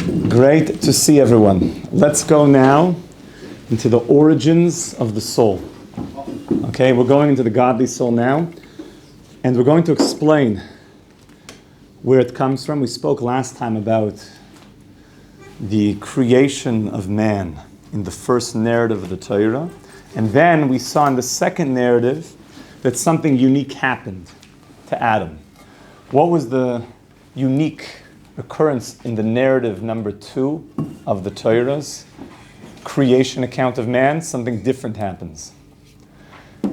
Great to see everyone. Let's go now into the origins of the soul. Okay, we're going into the godly soul now, and we're going to explain where it comes from. We spoke last time about the creation of man in the first narrative of the Torah, and then we saw in the second narrative that something unique happened to Adam. What was the unique occurrence in the narrative number 2 of the Torah's creation account of man? Something different happens.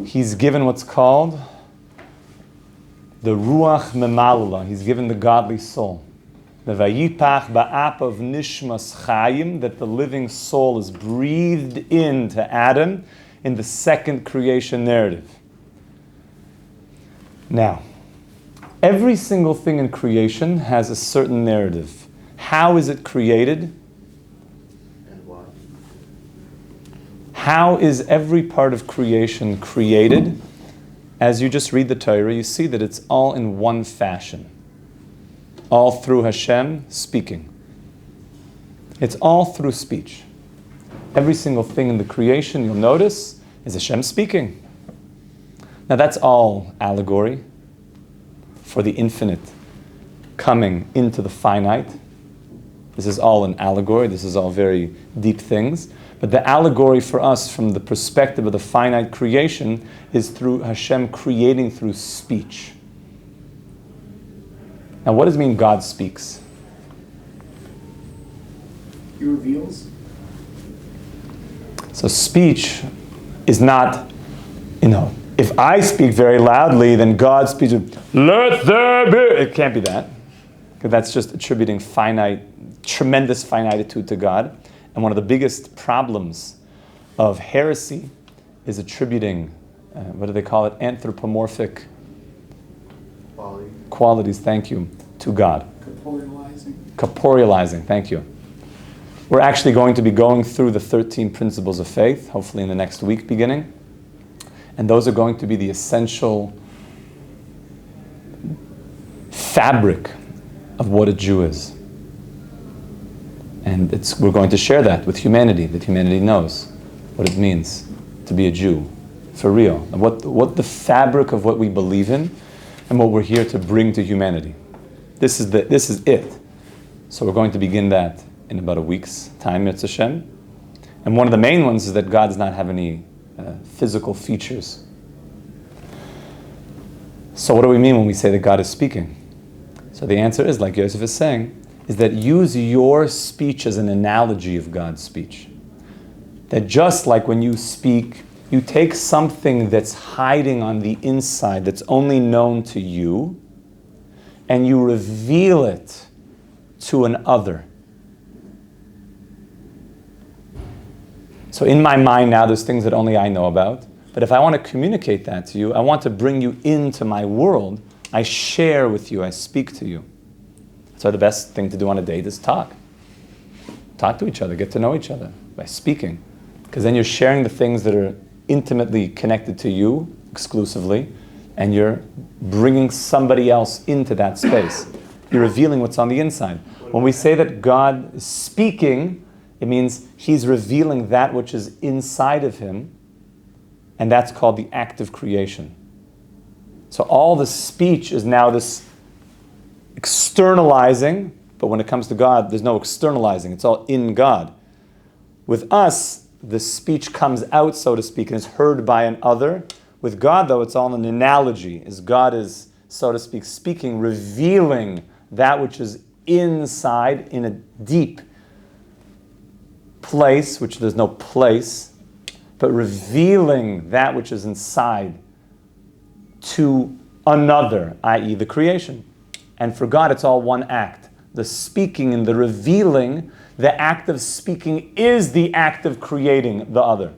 He's given what's called the Ruach Memalala. He's given the godly soul. The Vayipach Ba'ap of Nishmas Chaim, that the living soul is breathed into Adam in the second creation narrative. Now, every single thing in creation has a certain narrative. How is it created? And why? How is every part of creation created? As you just read the Torah, you see that it's all in one fashion. All through Hashem speaking. It's all through speech. Every single thing in the creation, you'll notice, is Hashem speaking. Now that's all allegory for the infinite coming into the finite. This is all an allegory. This is all very deep things. But the allegory for us from the perspective of the finite creation is through Hashem creating through speech. Now what does it mean God speaks? He reveals. So speech is not, if I speak very loudly, then God speaks, let there be. It can't be that. Because that's just attributing tremendous finitude to God. And one of the biggest problems of heresy is attributing, what do they call it? Anthropomorphic qualities, thank you, to God. Corporealizing, thank you. We're actually going to be going through the 13 principles of faith, hopefully in the next week beginning. And those are going to be the essential fabric of what a Jew is. And we're going to share that with humanity, that humanity knows what it means to be a Jew, for real. And what the fabric of what we believe in and what we're here to bring to humanity. This is it. So we're going to begin that in about a week's time, Mitzvah Hashem. And one of the main ones is that God does not have any physical features. So what do we mean when we say that God is speaking? So the answer is, like Yosef is saying, is that use your speech as an analogy of God's speech. That just like when you speak, you take something that's hiding on the inside, that's only known to you, and you reveal it to an other. So in my mind now, there's things that only I know about. But if I want to communicate that to you, I want to bring you into my world, I share with you, I speak to you. So the best thing to do on a date is talk. Talk to each other, get to know each other by speaking. Because then you're sharing the things that are intimately connected to you exclusively, and you're bringing somebody else into that space. You're revealing what's on the inside. When we say that God is speaking, it means He's revealing that which is inside of Him, and that's called the act of creation. So all the speech is now this externalizing, but when it comes to God, there's no externalizing. It's all in God. With us, the speech comes out, so to speak, and is heard by an other. With God, though, it's all an analogy, as God is, so to speak, speaking, revealing that which is inside in a deep place, which there's no place, but revealing that which is inside to another, i.e. the creation. And for God, it's all one act. The speaking and the revealing, the act of speaking is the act of creating the other.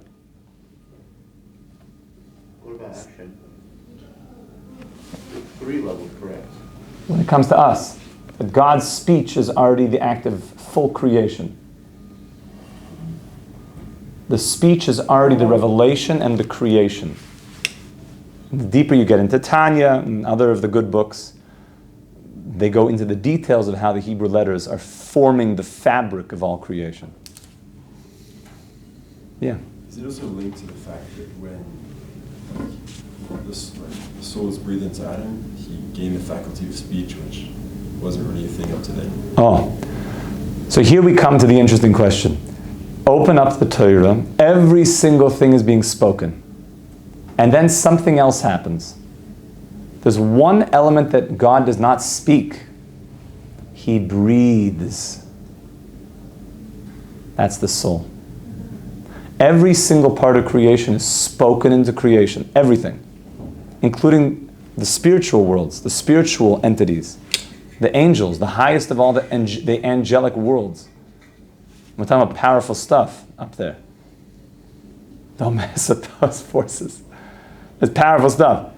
What about action? 3 levels, correct? When it comes to us, that God's speech is already the act of full creation. The speech is already the revelation and the creation. And the deeper you get into Tanya and other of the good books, they go into the details of how the Hebrew letters are forming the fabric of all creation. Yeah. Is it also linked to the fact that when the soul was breathed into Adam, he gained the faculty of speech, which wasn't really a thing up to then? Oh. So here we come to the interesting question. Open up the Torah, every single thing is being spoken. And then something else happens. There's one element that God does not speak. He breathes. That's the soul. Every single part of creation is spoken into creation. Everything. Including the spiritual worlds, the spiritual entities, the angels, the highest of all the angelic worlds. We're talking about powerful stuff up there. Don't mess with those forces. It's powerful stuff.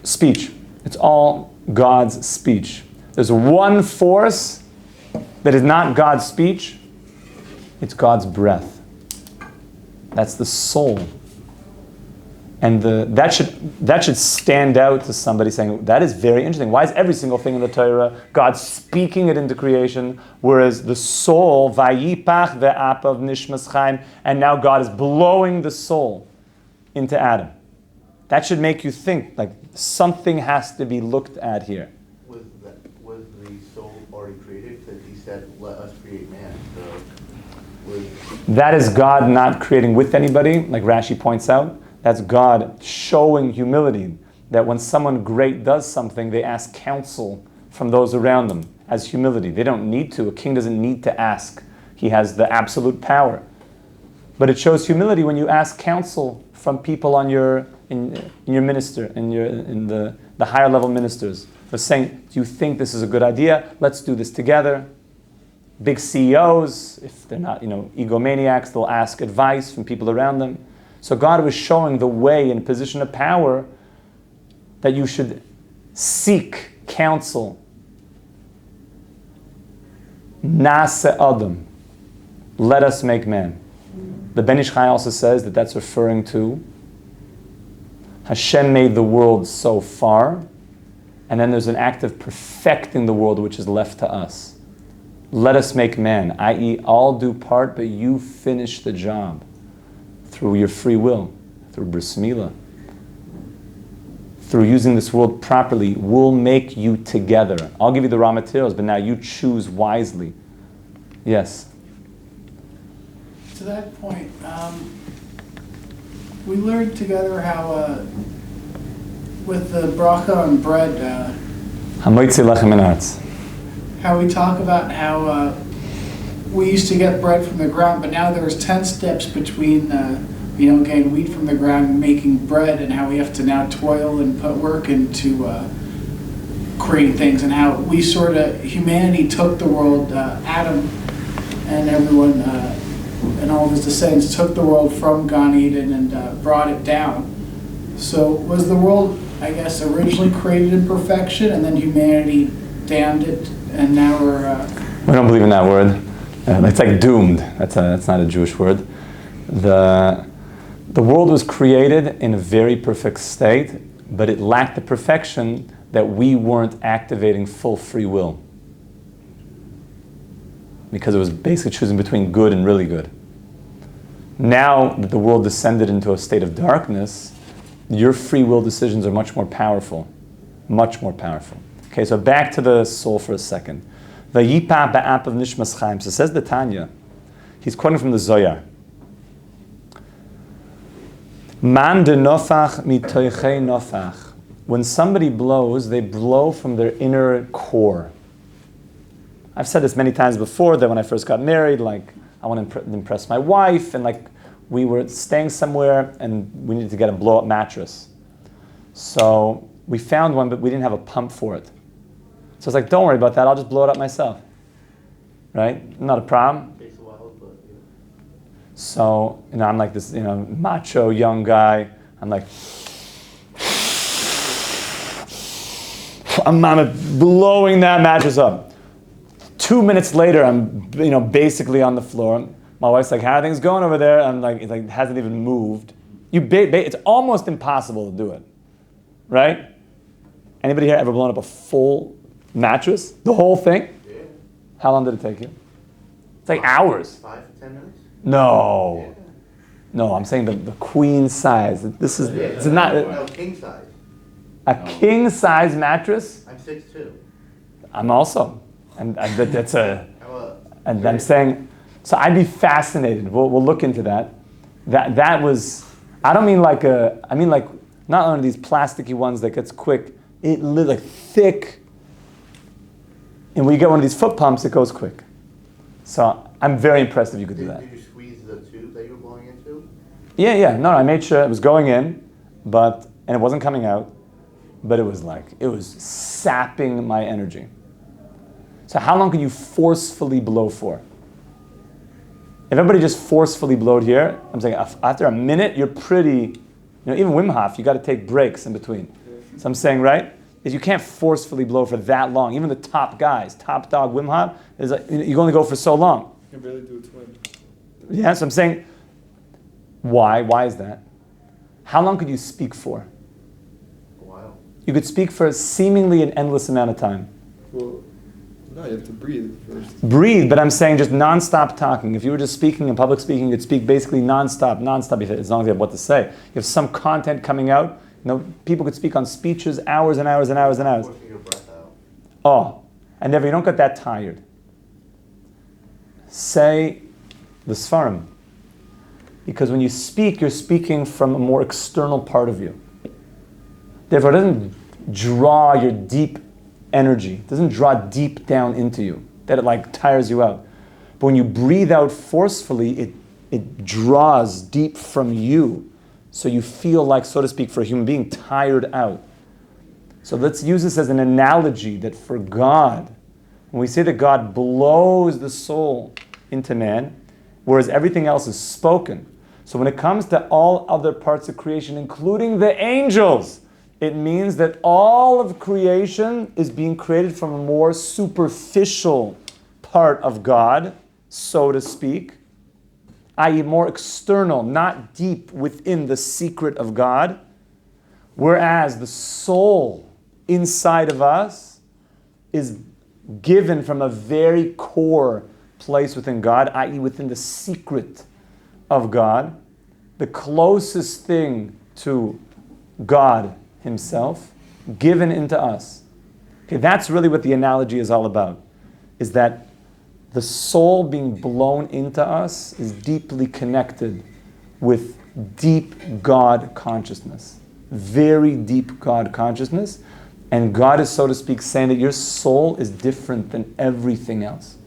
Speech. It's all God's speech. There's one force that is not God's speech. It's God's breath. That's the soul. And that should stand out to somebody saying, that is very interesting. Why is every single thing in the Torah God speaking it into creation, whereas the soul, vayipach ve'apav nishmas Chaim, and now God is blowing the soul into Adam? That should make you think, like, something has to be looked at here. Was the soul already created? Because he said, let us create man. So that is God not creating with anybody, like Rashi points out. That's God showing humility, that when someone great does something, they ask counsel from those around them as humility. They don't need to. A king doesn't need to ask. He has the absolute power. But it shows humility when you ask counsel from people on your minister, in the higher level ministers. They're saying, do you think this is a good idea? Let's do this together. Big CEOs, if they're not, egomaniacs, they'll ask advice from people around them. So God was showing the way in a position of power that you should seek counsel. Nase Adam. Let us make man. The Ben Ish Chai also says that that's referring to Hashem made the world so far, and then there's an act of perfecting the world which is left to us. Let us make man, i.e. all do part, but you finish the job through your free will, through bris milah, through using this world properly. We'll make you together. I'll give you the raw materials, but now you choose wisely. Yes? To that point, we learned together how, with the bracha on bread, Hamoitzi lechem min haaretz. how we talk about how we used to get bread from the ground, but now there's 10 steps between getting wheat from the ground and making bread, and how we have to now toil and put work into creating things, and how we humanity took the world, Adam and everyone, and all of his descendants took the world from Gan Eden and brought it down. So was the world, I guess, originally created in perfection, and then humanity damned it, and now we're... We don't believe in that word. It's like doomed. That's not a Jewish word. The world was created in a very perfect state, but it lacked the perfection that we weren't activating full free will. Because it was basically choosing between good and really good. Now that the world descended into a state of darkness, your free will decisions are much more powerful. Much more powerful. Okay, so back to the soul for a second. Vayipa ba'apav nishmas Chaim. So says the Tanya. He's quoting from the Zohar. Man de nofach mitoichei nofach. When somebody blows, they blow from their inner core. I've said this many times before, that when I first got married, I want to impress my wife, and we were staying somewhere and we needed to get a blow-up mattress. So we found one, but we didn't have a pump for it. So I was like, don't worry about that, I'll just blow it up myself. Right? Not a problem. takes a while, but yeah. So, I'm like this, macho young guy. I'm like, I'm blowing that mattress up. 2 minutes later, I'm, basically on the floor. My wife's like, how are things going over there? I'm like, it hasn't even moved. It's almost impossible to do it, right? Anybody here ever blown up a full Mattress? The whole thing? Yeah. How long did it take you? It's like hours. 5 to 10 minutes? No. Yeah. No, I'm saying the queen size. This is, it's not No, king size. a king size mattress. I'm 6'2". I'm also, and that's a, How about? and I'm saying, so I'd be fascinated. We'll look into that. That was, I don't mean like I mean like not one of these plasticky ones that gets quick. It like thick, and when you get one of these foot pumps, it goes quick. So I'm very impressed if you could do that. Did you squeeze the tube that you were blowing into? Yeah. No, I made sure it was going in, and it wasn't coming out, but it was sapping my energy. So how long can you forcefully blow for? If everybody just forcefully blowed here, I'm saying after a minute, you're pretty, even Wim Hof, you got to take breaks in between. So I'm saying, right, is you can't forcefully blow for that long. Even the top guys, top dog Wim Hof, is like, you can only go for so long. You can barely do a twin. Yeah, so I'm saying, why? Why is that? How long could you speak for? A while. You could speak for seemingly an endless amount of time. Well, no, you have to breathe first. Breathe, but I'm saying just non-stop talking. If you were just speaking in public speaking, you'd speak basically non-stop, as long as you have what to say. You have some content coming out. People could speak on speeches hours and hours and hours and hours. Forcing your breath out. Oh, and never, you don't get that tired. Say the Sfarim. Because when you speak, you're speaking from a more external part of you. Therefore, it doesn't draw your deep energy. It doesn't draw deep down into you. That it like tires you out. But when you breathe out forcefully, it draws deep from you. So you feel like, so to speak, for a human being, tired out. So let's use this as an analogy that for God, when we say that God blows the soul into man, whereas everything else is spoken. So when it comes to all other parts of creation, including the angels, it means that all of creation is being created from a more superficial part of God, so to speak, i.e. more external, not deep within the secret of God, whereas the soul inside of us is given from a very core place within God, i.e. within the secret of God, the closest thing to God himself, given into us. Okay, that's really what the analogy is all about, is that the soul being blown into us is deeply connected with deep God consciousness, very deep God consciousness, and God is, so to speak, saying that your soul is different than everything else.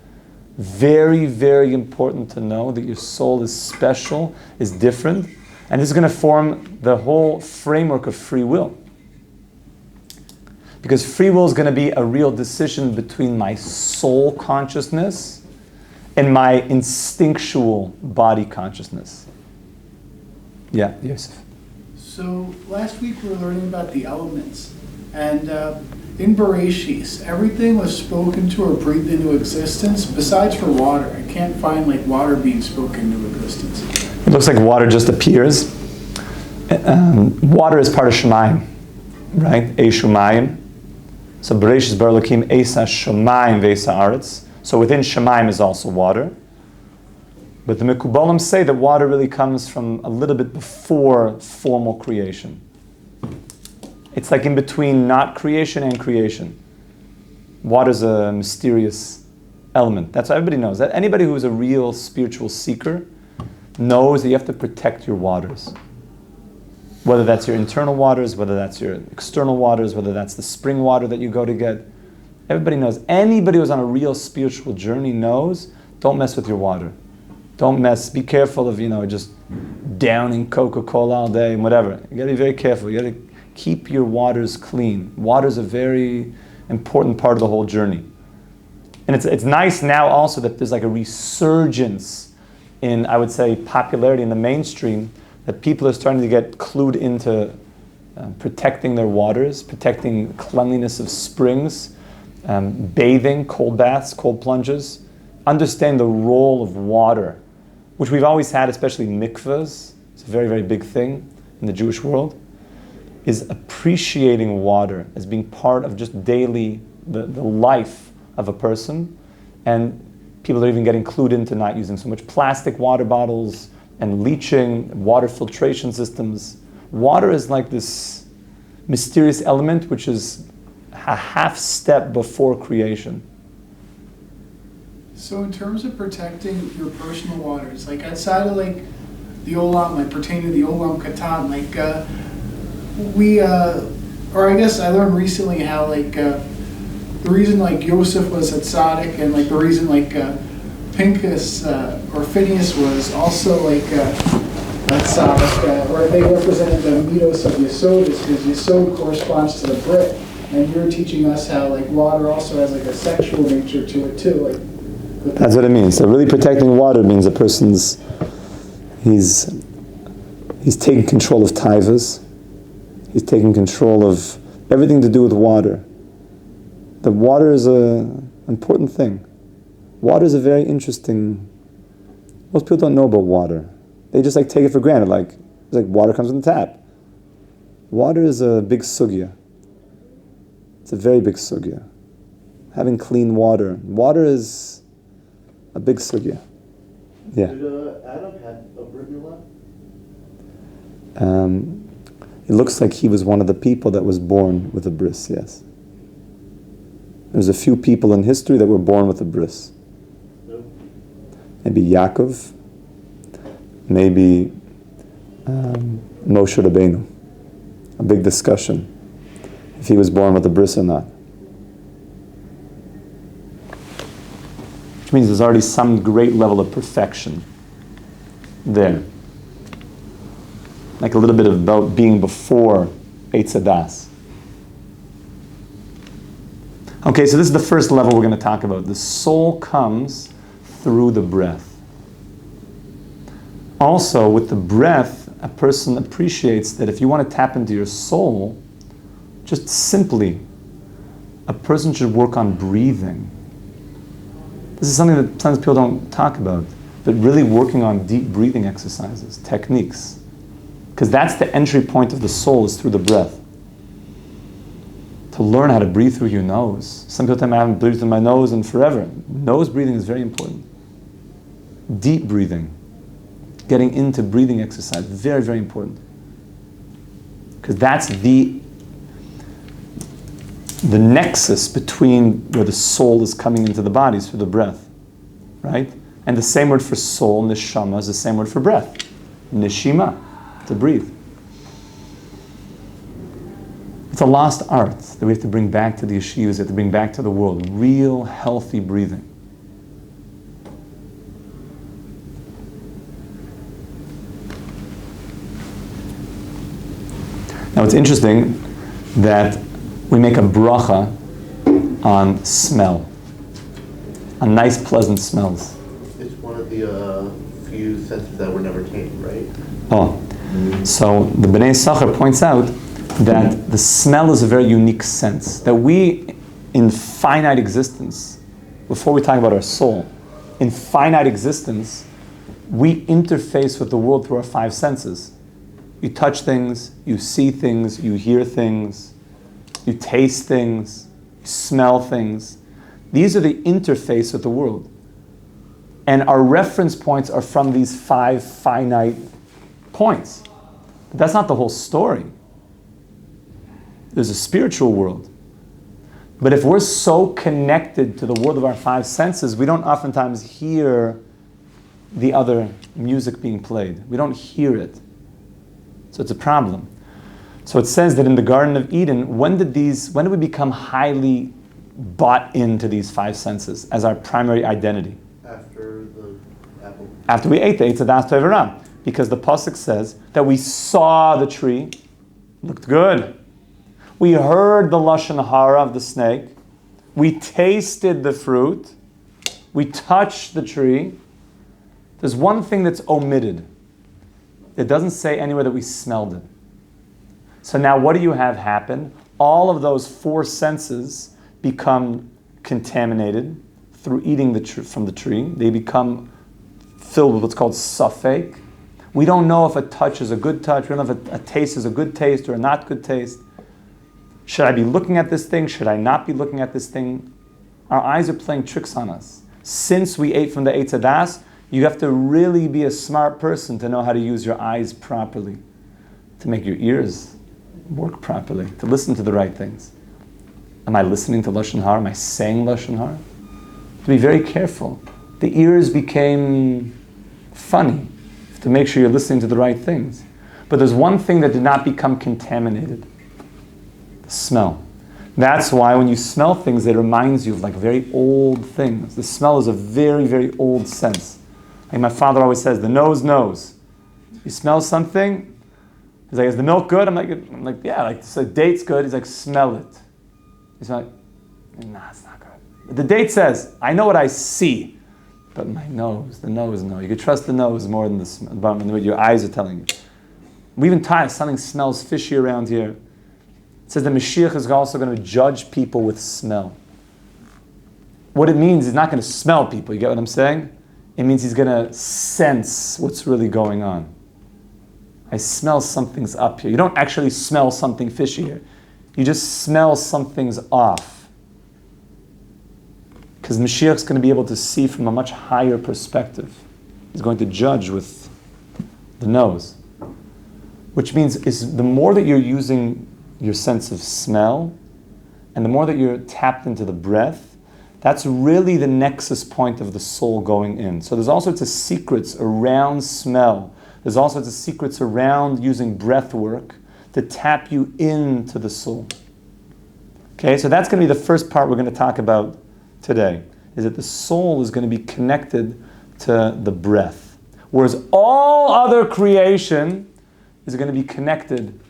Very, very important to know that your soul is special, is different, and this is going to form the whole framework of free will. Because free will is going to be a real decision between my soul consciousness and my instinctual body consciousness. Yeah, Yosef. So last week we were learning about the elements, and in Bereshis, everything was spoken to or breathed into existence, besides for water. I can't find water being spoken into existence. It looks like water just appears. Water is part of Shemayim, right? Eshumayim. So Bereshis bara Elokim Eisa Shemayim ve'Eisa Aretz. So within Shemayim is also water. But the Mekubalim say that water really comes from a little bit before formal creation. It's like in between not creation and creation. Water's a mysterious element. That's what everybody knows. That anybody who is a real spiritual seeker knows that you have to protect your waters. Whether that's your internal waters, whether that's your external waters, whether that's the spring water that you go to get. Everybody knows. Anybody who's on a real spiritual journey knows, don't mess with your water. Don't mess. Be careful of, just downing Coca-Cola all day and whatever. You got to be very careful. You got to keep your waters clean. Water's a very important part of the whole journey. And it's nice now also that there's like a resurgence in, I would say, popularity in the mainstream, that people are starting to get clued into protecting their waters, protecting cleanliness of springs, bathing, cold baths, cold plunges, understand the role of water, which we've always had, especially mikvahs. It's a very, very big thing in the Jewish world, is appreciating water as being part of just daily the life of a person, and people are even getting clued into not using so much plastic water bottles and leaching, water filtration systems. Water is like this mysterious element which is a half step before creation. So in terms of protecting your personal waters, like outside of like the Olam, like pertaining to the Olam Katan, like or I guess I learned recently how like the reason like Yosef was at Tzaddik, and like the reason like Pinchas or Phineas was also like at Tzaddik, where they represented the mitos of Yesod, is because Yesod corresponds to the Brit, and you're teaching us how like water also has like a sexual nature to it too, like. That's what it means. So really protecting water means a person's, he's taking control of taivas. He's taking control of everything to do with water. The water is an important thing. Water is a very interesting, most people don't know about water. They just like take it for granted, like it's like water comes from the tap. Water is a big sugya. It's a very big sugya. Having clean water. Water is a big sugya. Yeah. Did Adam have a brit milah? It looks like he was one of the people that was born with a bris, yes. There's a few people in history that were born with a bris. No. Maybe Yaakov, maybe Moshe Rabbeinu. A big discussion if he was born with a bris or not. Which means there's already some great level of perfection there. Like a little bit about being before Eitz Hadas. Okay, so this is the first level we're going to talk about. The soul comes through the breath. Also, with the breath, a person appreciates that if you want to tap into your soul, just simply, a person should work on breathing. This is something that sometimes people don't talk about, but really working on deep breathing exercises, techniques. Because that's the entry point of the soul, is through the breath. To learn how to breathe through your nose. Some people tell me I haven't breathed through my nose in forever. Nose breathing is very important. Deep breathing. Getting into breathing exercise, very, very important. Because that's the nexus between where the soul is coming into the body, is through the breath. Right? And the same word for soul, neshama, is the same word for breath. Neshima, to breathe. It's a lost art that we have to bring back to the yeshivas, we have to bring back to the world. Real, healthy breathing. Now it's interesting that we make a bracha on smell, on nice, pleasant smells. It's one of the few senses that were never tamed, right? Oh, so the Bnei Yisachar points out that the smell is a very unique sense. That we, in finite existence, before we talk about our soul, in finite existence, we interface with the world through our five senses. You touch things, you see things, you hear things, you taste things, you smell things. These are the interface with the world. And our reference points are from these five finite points. But that's not the whole story. There's a spiritual world. But if we're so connected to the world of our five senses, we don't oftentimes hear the other music being played. We don't hear it. So it's a problem. So it says that in the Garden of Eden, when did we become highly bought into these five senses as our primary identity? After the apple. After we ate the Eitz Hadas Chevra. Because the pasuk says that we saw the tree, looked good. We heard the lashon hara of the snake. We tasted the fruit. We touched the tree. There's one thing that's omitted. It doesn't say anywhere that we smelled it. So now what do you have happen? All of those four senses become contaminated through eating from the tree. They become filled with what's called safek. We don't know if a touch is a good touch. We don't know if a taste is a good taste or a not good taste. Should I be looking at this thing? Should I not be looking at this thing? Our eyes are playing tricks on us. Since we ate from the Eitz Hadas, you have to really be a smart person to know how to use your eyes properly, to make your ears work properly, to listen to the right things. Am I listening to Lashon Hara? Am I saying Lashon Hara? To be very careful. The ears became funny, to make sure you're listening to the right things. But there's one thing that did not become contaminated: the smell. That's why when you smell things, it reminds you of like very old things. The smell is a very, very old sense. Like my father always says, the nose knows. You smell something, he's like, is the milk good? I'm like, yeah, like so date's good. He's like, smell it. He's like, nah, it's not good. But the date says, I know what I see, but my nose, the nose, no. You can trust the nose more than what your eyes are telling you. We even tie something smells fishy around here. It says the Mashiach is also going to judge people with smell. What it means, he's not going to smell people. You get what I'm saying? It means he's going to sense what's really going on. I smell something's up here. You don't actually smell something fishy here. You just smell something's off. Because Mashiach's going to be able to see from a much higher perspective. He's going to judge with the nose. Which means is the more that you're using your sense of smell, and the more that you're tapped into the breath, that's really the nexus point of the soul going in. So there's all sorts of secrets around smell. There's all sorts of secrets around using breath work to tap you into the soul. Okay, so that's going to be the first part we're going to talk about today, is that the soul is going to be connected to the breath. Whereas all other creation is going to be connected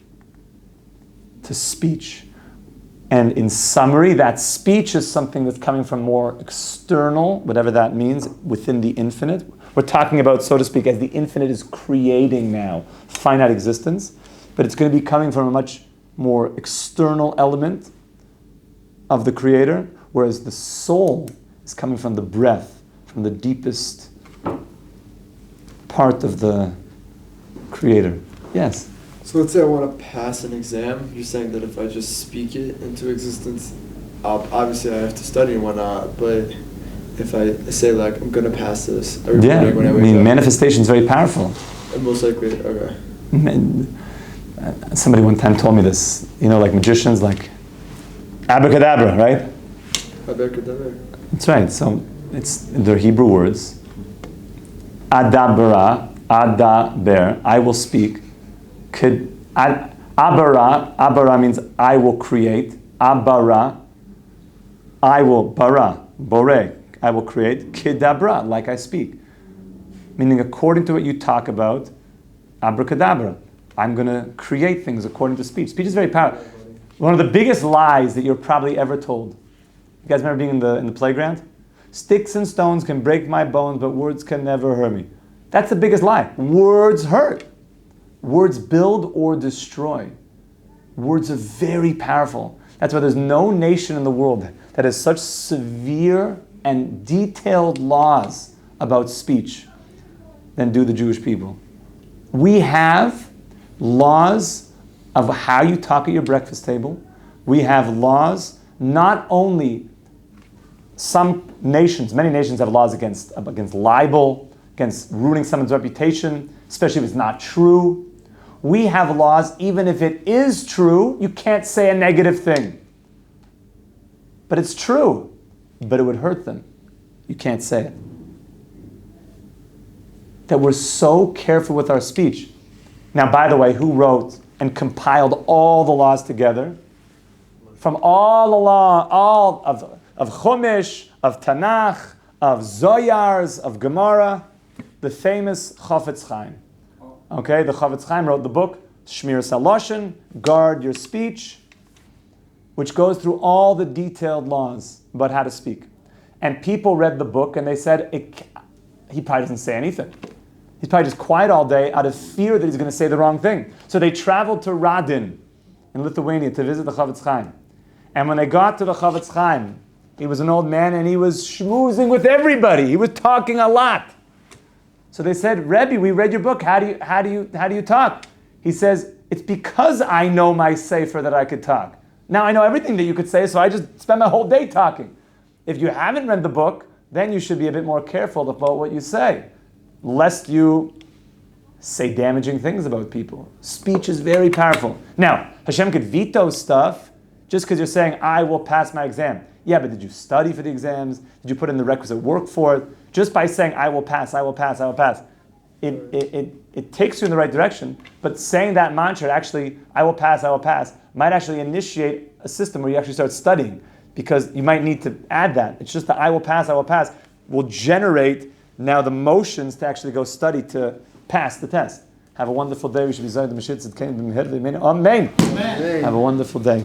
to speech. And in summary, that speech is something that's coming from more external, whatever that means, within the infinite. We're talking about, so to speak, as the infinite is creating now finite existence, but it's going to be coming from a much more external element of the Creator, whereas the soul is coming from the breath, from the deepest part of the Creator. Yes? So let's say I want to pass an exam. You're saying that if I just speak it into existence, obviously I have to study and whatnot, but if I say like, I'm going to pass this every morning when I wake up. Manifestation is very powerful. And most likely, okay. Somebody one time told me this, like magicians, like abracadabra, right? Abracadabra. That's right. So they're Hebrew words. Adabra, adaber, I will speak. Abara means I will create. Abara, I will, bore, I will create. Kidabra, like I speak. Meaning according to what you talk about, abracadabra. I'm going to create things according to speech. Speech is very powerful. One of the biggest lies that you're probably ever told. You guys remember being in the playground? Sticks and stones can break my bones, but words can never hurt me. That's the biggest lie. Words hurt. Words build or destroy. Words are very powerful. That's why there's no nation in the world that has such severe and detailed laws about speech than do the Jewish people. We have laws of how you talk at your breakfast table. We have laws, not only some nations, many nations have laws against libel, against ruining someone's reputation, especially if it's not true. We have laws, even if it is true, you can't say a negative thing. But it's true, but it would hurt them. You can't say it. That we're so careful with our speech. Now, by the way, who wrote and compiled all the laws together? From all the law, all of Chumash, of Tanakh, of Zoyars, of Gemara, the famous Chafetz Chaim. Okay, the Chafetz Chaim wrote the book, Shmir Saloshin, Guard Your Speech, which goes through all the detailed laws about how to speak. And people read the book and they said, he probably doesn't say anything. He's probably just quiet all day out of fear that he's going to say the wrong thing. So they traveled to Radin in Lithuania to visit the Chafetz Chaim. And when they got to the Chafetz Chaim, he was an old man and he was schmoozing with everybody. He was talking a lot. So they said, Rebbe, we read your book. How do you talk? He says, it's because I know my sefer that I could talk. Now I know everything that you could say, so I just spend my whole day talking. If you haven't read the book, then you should be a bit more careful about what you say, lest you say damaging things about people. Speech is very powerful. Now, Hashem could veto stuff just because you're saying, I will pass my exam. Yeah, but did you study for the exams? Did you put in the requisite work for it? Just by saying, I will pass, I will pass, I will pass, it takes you in the right direction. But saying that mantra, actually, I will pass, might actually initiate a system where you actually start studying, because you might need to add that. It's just that I will pass, will generate now the motions to actually go study to pass the test. Have a wonderful day. We should be Zayed the Mashiach. Amen. Have a wonderful day.